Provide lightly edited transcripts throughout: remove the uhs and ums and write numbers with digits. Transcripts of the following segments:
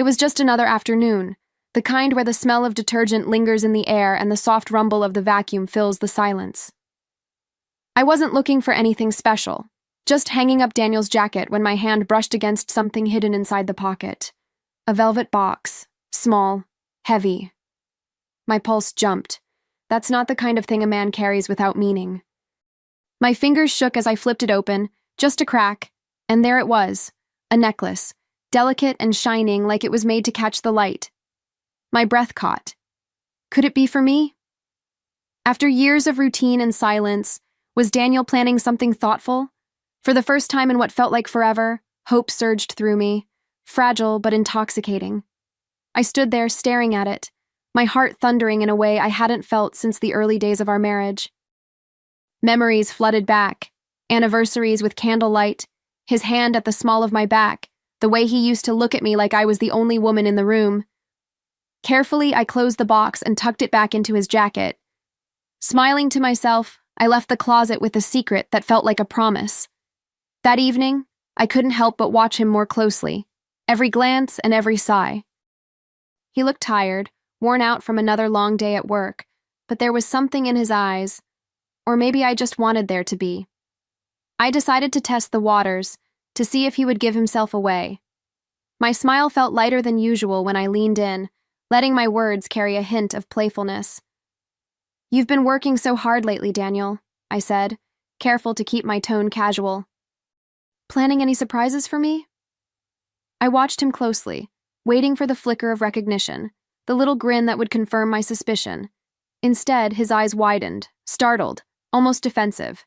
It was just another afternoon, the kind where the smell of detergent lingers in the air and the soft rumble of the vacuum fills the silence. I wasn't looking for anything special, just hanging up Daniel's jacket when my hand brushed against something hidden inside the pocket. A velvet box, small, heavy. My pulse jumped. That's not the kind of thing a man carries without meaning. My fingers shook as I flipped it open, just a crack, and there it was, a necklace, delicate and shining like it was made to catch the light. My breath caught. Could it be for me? After years of routine and silence, was Daniel planning something thoughtful? For the first time in what felt like forever, hope surged through me, fragile but intoxicating. I stood there staring at it, my heart thundering in a way I hadn't felt since the early days of our marriage. Memories flooded back, anniversaries with candlelight, his hand at the small of my back, the way he used to look at me like I was the only woman in the room. Carefully, I closed the box and tucked it back into his jacket. Smiling to myself, I left the closet with a secret that felt like a promise. That evening, I couldn't help but watch him more closely, every glance and every sigh. He looked tired, worn out from another long day at work, but there was something in his eyes, or maybe I just wanted there to be. I decided to test the waters, to see if he would give himself away. My smile felt lighter than usual when I leaned in, letting my words carry a hint of playfulness. "You've been working so hard lately, Daniel," I said, careful to keep my tone casual. "Planning any surprises for me?" I watched him closely, waiting for the flicker of recognition, the little grin that would confirm my suspicion. Instead, his eyes widened, startled, almost defensive.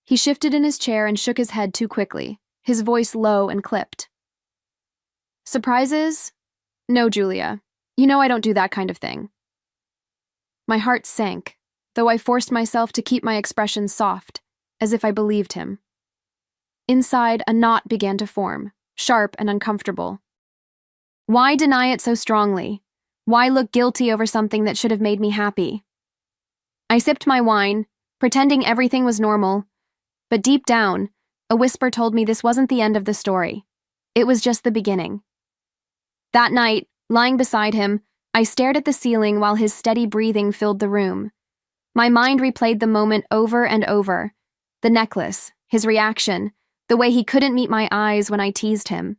He shifted in his chair and shook his head too quickly, his voice low and clipped. "Surprises? No, Julia. You know I don't do that kind of thing." My heart sank, though I forced myself to keep my expression soft, as if I believed him. Inside, a knot began to form, sharp and uncomfortable. Why deny it so strongly? Why look guilty over something that should have made me happy? I sipped my wine, pretending everything was normal, but deep down, a whisper told me this wasn't the end of the story. It was just the beginning. That night, lying beside him, I stared at the ceiling while his steady breathing filled the room. My mind replayed the moment over and over. The necklace, his reaction, the way he couldn't meet my eyes when I teased him.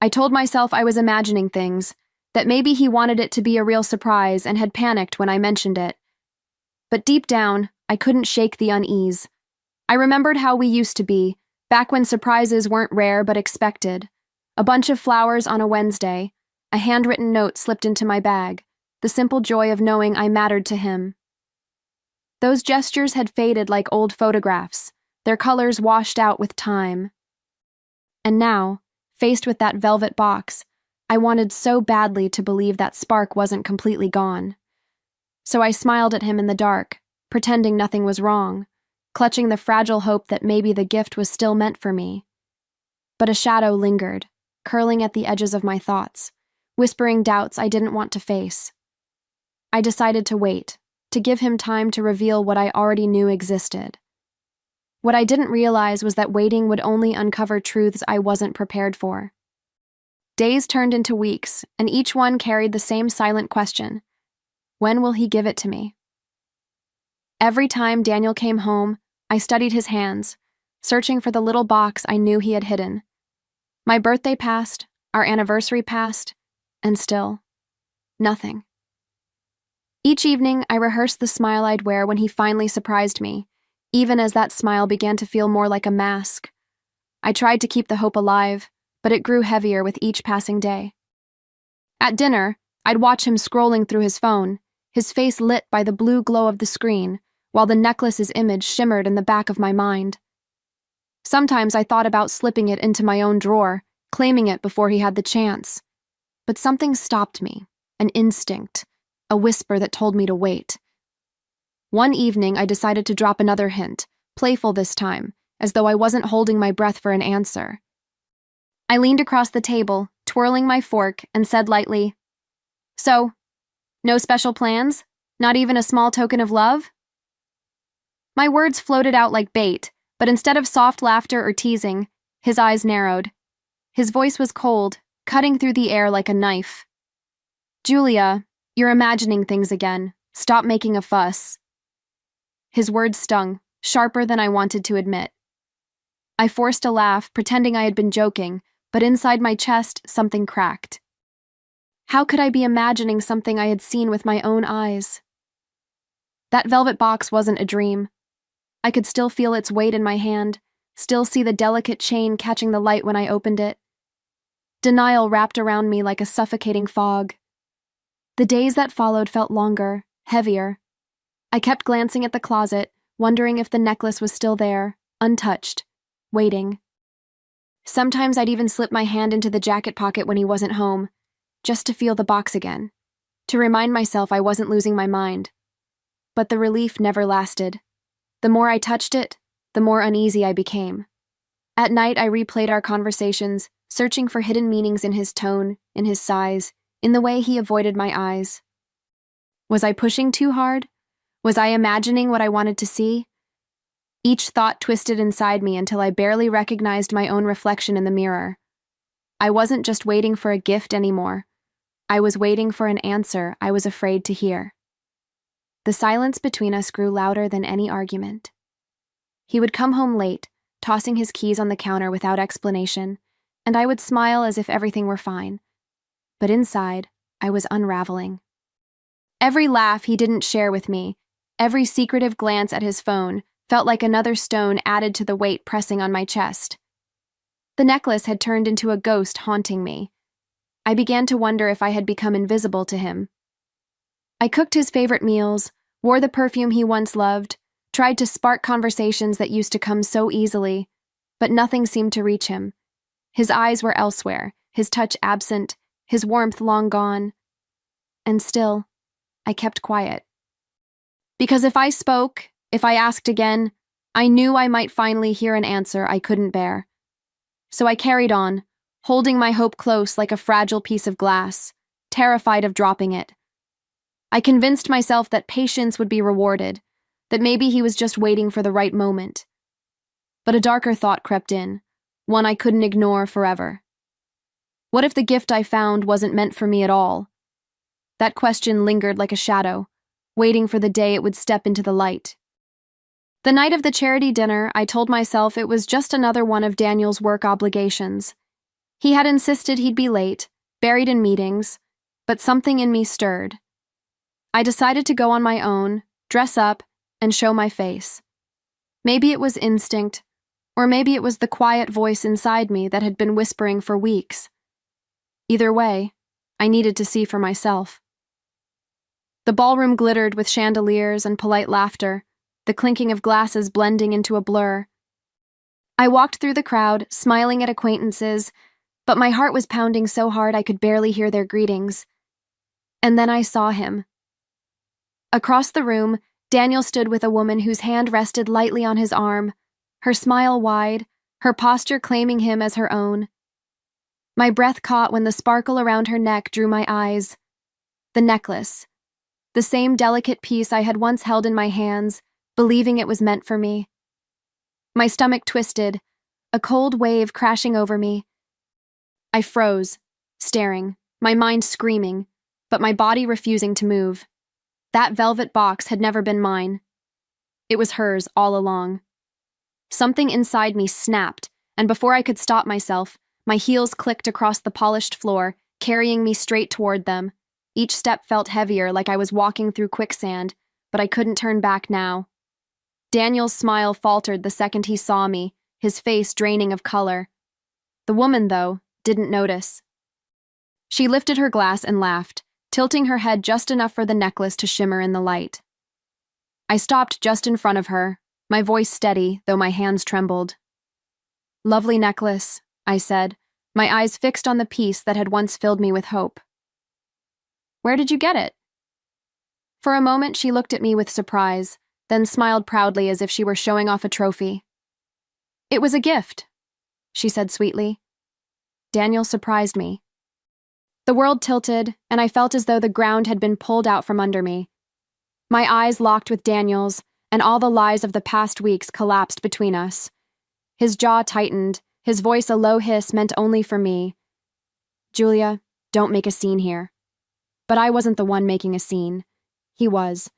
I told myself I was imagining things, that maybe he wanted it to be a real surprise and had panicked when I mentioned it. But deep down, I couldn't shake the unease. I remembered how we used to be, back when surprises weren't rare but expected. A bunch of flowers on a Wednesday, a handwritten note slipped into my bag, the simple joy of knowing I mattered to him. Those gestures had faded like old photographs, their colors washed out with time. And now, faced with that velvet box, I wanted so badly to believe that spark wasn't completely gone. So I smiled at him in the dark, pretending nothing was wrong, clutching the fragile hope that maybe the gift was still meant for me. But a shadow lingered, curling at the edges of my thoughts, whispering doubts I didn't want to face. I decided to wait, to give him time to reveal what I already knew existed. What I didn't realize was that waiting would only uncover truths I wasn't prepared for. Days turned into weeks, and each one carried the same silent question: when will he give it to me? Every time Daniel came home, I studied his hands, searching for the little box I knew he had hidden. My birthday passed, our anniversary passed, and still, nothing. Each evening, I rehearsed the smile I'd wear when he finally surprised me, even as that smile began to feel more like a mask. I tried to keep the hope alive, but it grew heavier with each passing day. At dinner, I'd watch him scrolling through his phone, his face lit by the blue glow of the screen, while the necklace's image shimmered in the back of my mind. Sometimes I thought about slipping it into my own drawer, claiming it before he had the chance. But something stopped me, an instinct, a whisper that told me to wait. One evening, I decided to drop another hint, playful this time, as though I wasn't holding my breath for an answer. I leaned across the table, twirling my fork, and said lightly, "So, no special plans? Not even a small token of love?" My words floated out like bait, but instead of soft laughter or teasing, his eyes narrowed. His voice was cold, cutting through the air like a knife. "Julia, you're imagining things again. Stop making a fuss." His words stung, sharper than I wanted to admit. I forced a laugh, pretending I had been joking, but inside my chest, something cracked. How could I be imagining something I had seen with my own eyes? That velvet box wasn't a dream. I could still feel its weight in my hand, still see the delicate chain catching the light when I opened it. Denial wrapped around me like a suffocating fog. The days that followed felt longer, heavier. I kept glancing at the closet, wondering if the necklace was still there, untouched, waiting. Sometimes I'd even slip my hand into the jacket pocket when he wasn't home, just to feel the box again, to remind myself I wasn't losing my mind. But the relief never lasted. The more I touched it, the more uneasy I became. At night, I replayed our conversations, searching for hidden meanings in his tone, in his sighs, in the way he avoided my eyes. Was I pushing too hard? Was I imagining what I wanted to see? Each thought twisted inside me until I barely recognized my own reflection in the mirror. I wasn't just waiting for a gift anymore. I was waiting for an answer I was afraid to hear. The silence between us grew louder than any argument. He would come home late, tossing his keys on the counter without explanation, and I would smile as if everything were fine. But inside, I was unraveling. Every laugh he didn't share with me, every secretive glance at his phone, felt like another stone added to the weight pressing on my chest. The necklace had turned into a ghost haunting me. I began to wonder if I had become invisible to him. I cooked his favorite meals, wore the perfume he once loved, tried to spark conversations that used to come so easily, but nothing seemed to reach him. His eyes were elsewhere, his touch absent, his warmth long gone. And still, I kept quiet. Because if I spoke, if I asked again, I knew I might finally hear an answer I couldn't bear. So I carried on, holding my hope close like a fragile piece of glass, terrified of dropping it. I convinced myself that patience would be rewarded, that maybe he was just waiting for the right moment. But a darker thought crept in, one I couldn't ignore forever. What if the gift I found wasn't meant for me at all? That question lingered like a shadow, waiting for the day it would step into the light. The night of the charity dinner, I told myself it was just another one of Daniel's work obligations. He had insisted he'd be late, buried in meetings, but something in me stirred. I decided to go on my own, dress up, and show my face. Maybe it was instinct, or maybe it was the quiet voice inside me that had been whispering for weeks. Either way, I needed to see for myself. The ballroom glittered with chandeliers and polite laughter, the clinking of glasses blending into a blur. I walked through the crowd, smiling at acquaintances, but my heart was pounding so hard I could barely hear their greetings. And then I saw him. Across the room, Daniel stood with a woman whose hand rested lightly on his arm, her smile wide, her posture claiming him as her own. My breath caught when the sparkle around her neck drew my eyes. The necklace. The same delicate piece I had once held in my hands, believing it was meant for me. My stomach twisted, a cold wave crashing over me. I froze, staring, my mind screaming, but my body refusing to move. That velvet box had never been mine. It was hers all along. Something inside me snapped, and before I could stop myself, my heels clicked across the polished floor, carrying me straight toward them. Each step felt heavier, like I was walking through quicksand, but I couldn't turn back now. Daniel's smile faltered the second he saw me, his face draining of color. The woman, though, didn't notice. She lifted her glass and laughed, tilting her head just enough for the necklace to shimmer in the light. I stopped just in front of her, my voice steady, though my hands trembled. "Lovely necklace," I said, my eyes fixed on the piece that had once filled me with hope. "Where did you get it?" For a moment she looked at me with surprise, then smiled proudly as if she were showing off a trophy. "It was a gift," she said sweetly. Daniel surprised me. The world tilted, and I felt as though the ground had been pulled out from under me. My eyes locked with Daniel's, and all the lies of the past weeks collapsed between us. His jaw tightened, his voice a low hiss meant only for me. Julia, don't make a scene here. But I wasn't the one making a scene. He was.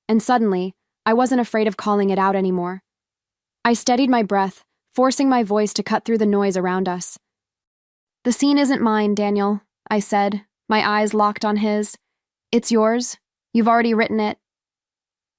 And suddenly, I wasn't afraid of calling it out anymore. I steadied my breath, forcing my voice to cut through the noise around us. The scene isn't mine, Daniel, I said, my eyes locked on his. It's yours. You've already written it.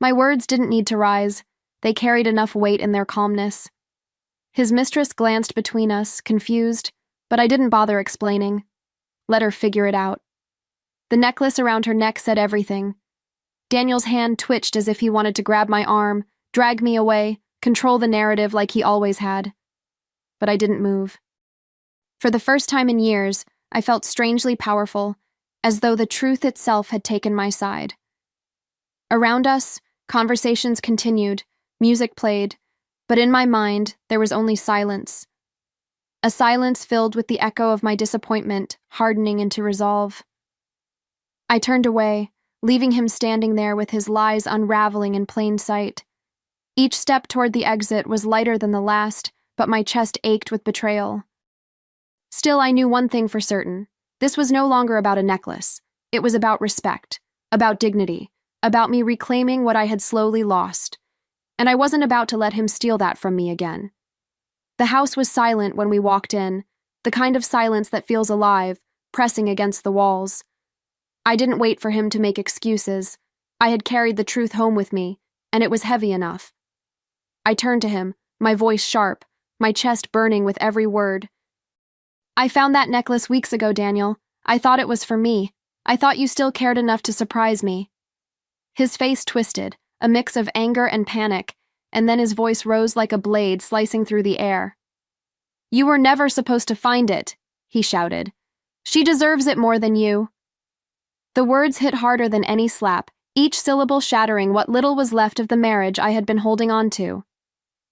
My words didn't need to rise. They carried enough weight in their calmness. His mistress glanced between us, confused, but I didn't bother explaining. Let her figure it out. The necklace around her neck said everything. Daniel's hand twitched as if he wanted to grab my arm, drag me away, control the narrative like he always had. But I didn't move. For the first time in years, I felt strangely powerful, as though the truth itself had taken my side. Around us, conversations continued, music played, but in my mind, there was only silence. A silence filled with the echo of my disappointment, hardening into resolve. I turned away, leaving him standing there with his lies unraveling in plain sight. Each step toward the exit was lighter than the last, but my chest ached with betrayal. Still, I knew one thing for certain. This was no longer about a necklace. It was about respect, about dignity, about me reclaiming what I had slowly lost. And I wasn't about to let him steal that from me again. The house was silent when we walked in, the kind of silence that feels alive, pressing against the walls. I didn't wait for him to make excuses. I had carried the truth home with me, and it was heavy enough. I turned to him, my voice sharp, my chest burning with every word. I found that necklace weeks ago, Daniel. I thought it was for me. I thought you still cared enough to surprise me. His face twisted, a mix of anger and panic, and then his voice rose like a blade slicing through the air. You were never supposed to find it, he shouted. She deserves it more than you. The words hit harder than any slap, each syllable shattering what little was left of the marriage I had been holding on to.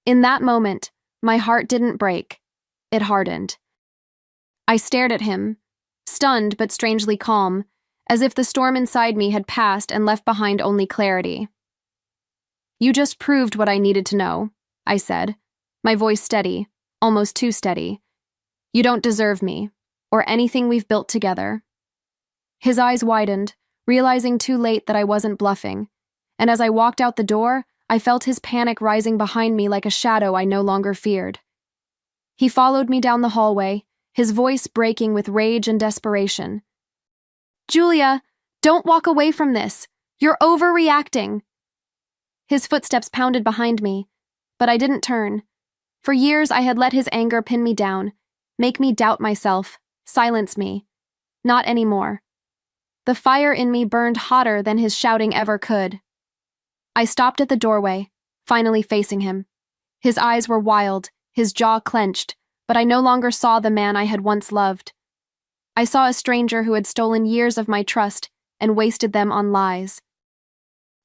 In that moment, my heart didn't break. It hardened. I stared at him, stunned but strangely calm, as if the storm inside me had passed and left behind only clarity. You just proved what I needed to know, I said, my voice steady, almost too steady. You don't deserve me, or anything we've built together. His eyes widened, realizing too late that I wasn't bluffing, and as I walked out the door, I felt his panic rising behind me like a shadow I no longer feared. He followed me down the hallway, his voice breaking with rage and desperation. Julia, don't walk away from this. You're overreacting. His footsteps pounded behind me, but I didn't turn. For years I had let his anger pin me down, make me doubt myself, silence me. Not anymore. The fire in me burned hotter than his shouting ever could. I stopped at the doorway, finally facing him. His eyes were wild, his jaw clenched, but I no longer saw the man I had once loved. I saw a stranger who had stolen years of my trust and wasted them on lies.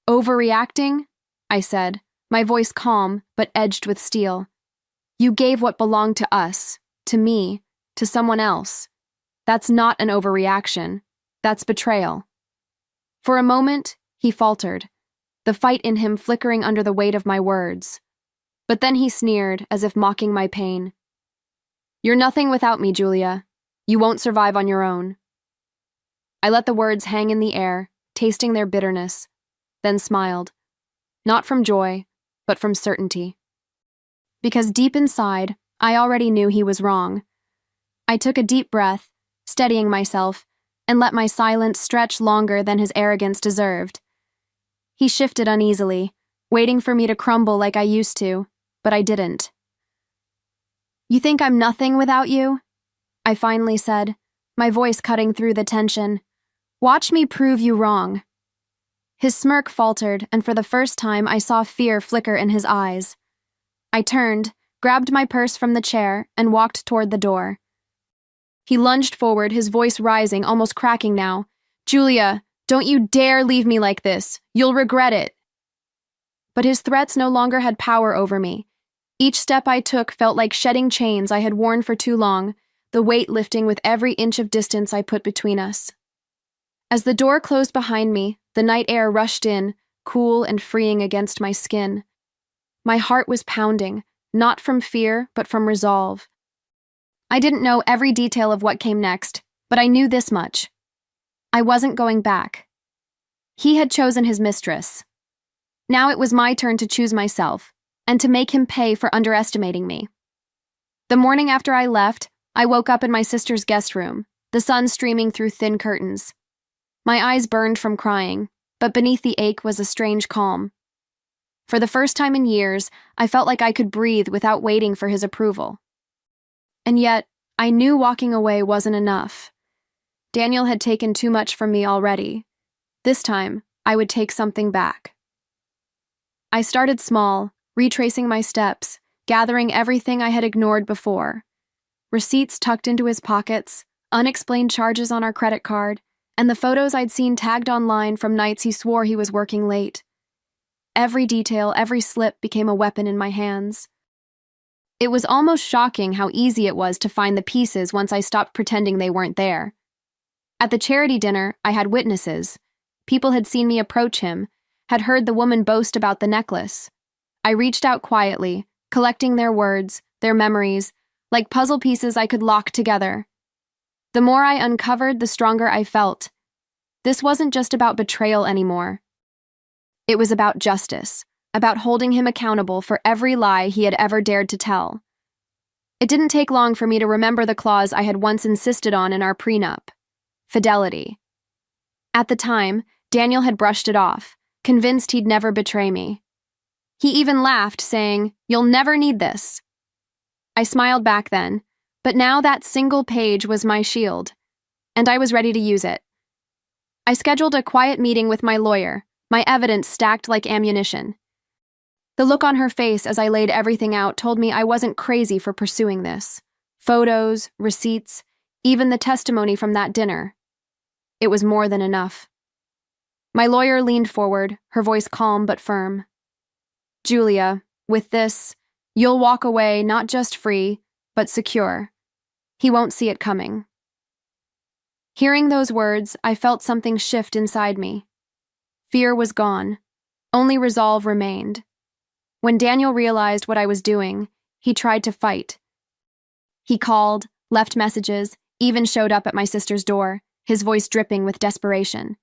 Overreacting? I said, my voice calm but edged with steel. You gave what belonged to us, to me, to someone else. That's not an overreaction. That's betrayal. For a moment, he faltered, the fight in him flickering under the weight of my words. But then he sneered, as if mocking my pain. You're nothing without me, Julia. You won't survive on your own. I let the words hang in the air, tasting their bitterness, then smiled. Not from joy, but from certainty. Because deep inside, I already knew he was wrong. I took a deep breath, steadying myself, and let my silence stretch longer than his arrogance deserved. He shifted uneasily, waiting for me to crumble like I used to, but I didn't. You think I'm nothing without you? I finally said, my voice cutting through the tension. Watch me prove you wrong. His smirk faltered, and for the first time I saw fear flicker in his eyes. I turned, grabbed my purse from the chair, and walked toward the door. He lunged forward, his voice rising, almost cracking now. Julia, don't you dare leave me like this. You'll regret it. But his threats no longer had power over me. Each step I took felt like shedding chains I had worn for too long, the weight lifting with every inch of distance I put between us. As the door closed behind me, the night air rushed in, cool and freeing against my skin. My heart was pounding, not from fear, but from resolve. I didn't know every detail of what came next, But I knew this much. I wasn't going back. He had chosen his mistress. Now it was my turn to choose myself, and to make him pay for underestimating me. The morning after I left, I woke up in my sister's guest room, the sun streaming through thin curtains. My eyes burned from crying, but beneath the ache was a strange calm. For the first time in years, I felt like I could breathe without waiting for his approval. And yet, I knew walking away wasn't enough. Daniel had taken too much from me already. This time, I would take something back. I started small, retracing my steps, gathering everything I had ignored before. Receipts tucked into his pockets, unexplained charges on our credit card, and the photos I'd seen tagged online from nights he swore he was working late. Every detail, every slip became a weapon in my hands. It was almost shocking how easy it was to find the pieces once I stopped pretending they weren't there. At the charity dinner, I had witnesses. People had seen me approach him, had heard the woman boast about the necklace. I reached out quietly, collecting their words, their memories, like puzzle pieces I could lock together. The more I uncovered, the stronger I felt. This wasn't just about betrayal anymore. It was about justice, about holding him accountable for every lie he had ever dared to tell. It didn't take long for me to remember the clause I had once insisted on in our prenup: fidelity. At the time, Daniel had brushed it off, convinced he'd never betray me. He even laughed, saying, "You'll never need this." I smiled back then, but now that single page was my shield, and I was ready to use it. I scheduled a quiet meeting with my lawyer, my evidence stacked like ammunition. The look on her face as I laid everything out told me I wasn't crazy for pursuing this. Photos, receipts, even the testimony from that dinner. It was more than enough. My lawyer leaned forward, her voice calm but firm. "Julia, with this, you'll walk away not just free, but secure. He won't see it coming." Hearing those words, I felt something shift inside me. Fear was gone. Only resolve remained. When Daniel realized what I was doing, he tried to fight. He called, left messages, even showed up at my sister's door, his voice dripping with desperation.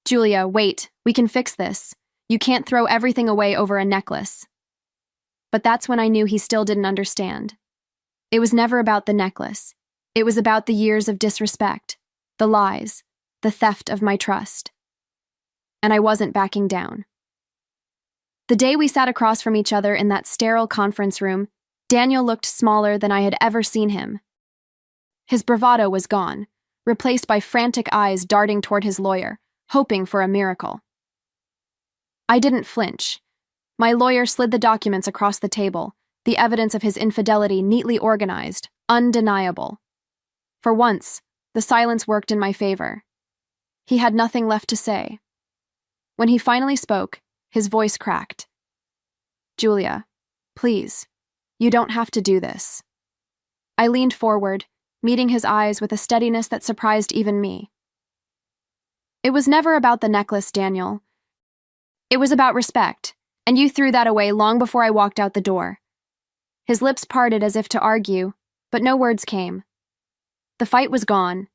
"Julia, wait, we can fix this. You can't throw everything away over a necklace." But that's when I knew he still didn't understand. It was never about the necklace. It was about the years of disrespect, the lies, the theft of my trust. And I wasn't backing down. The day we sat across from each other in that sterile conference room, Daniel looked smaller than I had ever seen him. His bravado was gone, replaced by frantic eyes darting toward his lawyer, hoping for a miracle. I didn't flinch. My lawyer slid the documents across the table, the evidence of his infidelity neatly organized, undeniable. For once, the silence worked in my favor. He had nothing left to say. When he finally spoke, his voice cracked. "Julia, please, you don't have to do this." I leaned forward, meeting his eyes with a steadiness that surprised even me. "It was never about the necklace, Daniel. It was about respect, and you threw that away long before I walked out the door." His lips parted as if to argue, but no words came. The fight was gone.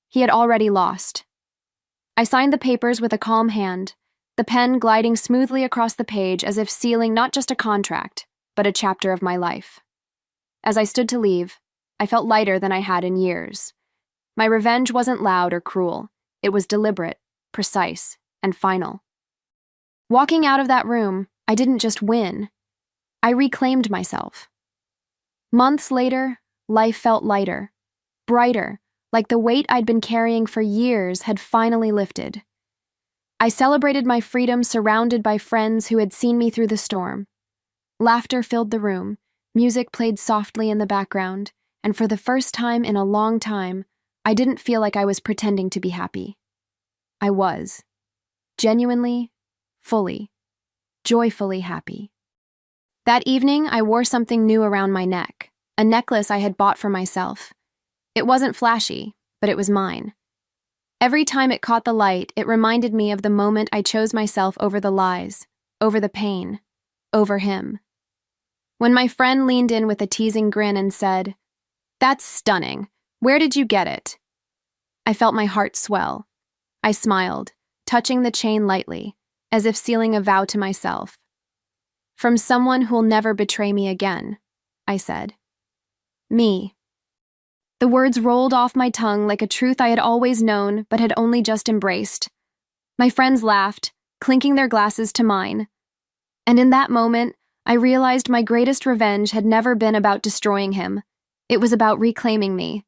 He had already lost. I signed the papers with a calm hand, the pen gliding smoothly across the page as if sealing not just a contract, but a chapter of my life. As I stood to leave, I felt lighter than I had in years. My revenge wasn't loud or cruel. It was deliberate, precise, and final. Walking out of that room, I didn't just win. I reclaimed myself. Months later, life felt lighter, brighter, like the weight I'd been carrying for years had finally lifted. I celebrated my freedom surrounded by friends who had seen me through the storm. Laughter filled the room, music played softly in the background, and for the first time in a long time, I didn't feel like I was pretending to be happy. I was. Genuinely, fully, joyfully happy. That evening, I wore something new around my neck, a necklace I had bought for myself. It wasn't flashy, but it was mine. Every time it caught the light, it reminded me of the moment I chose myself over the lies, over the pain, over him. When my friend leaned in with a teasing grin and said, "That's stunning. Where did you get it?" I felt my heart swell. I smiled, touching the chain lightly, as if sealing a vow to myself. From someone who'll never betray me again, I said. Me. The words rolled off my tongue like a truth I had always known but had only just embraced. My friends laughed, clinking their glasses to mine. And in that moment, I realized my greatest revenge had never been about destroying him. It was about reclaiming me.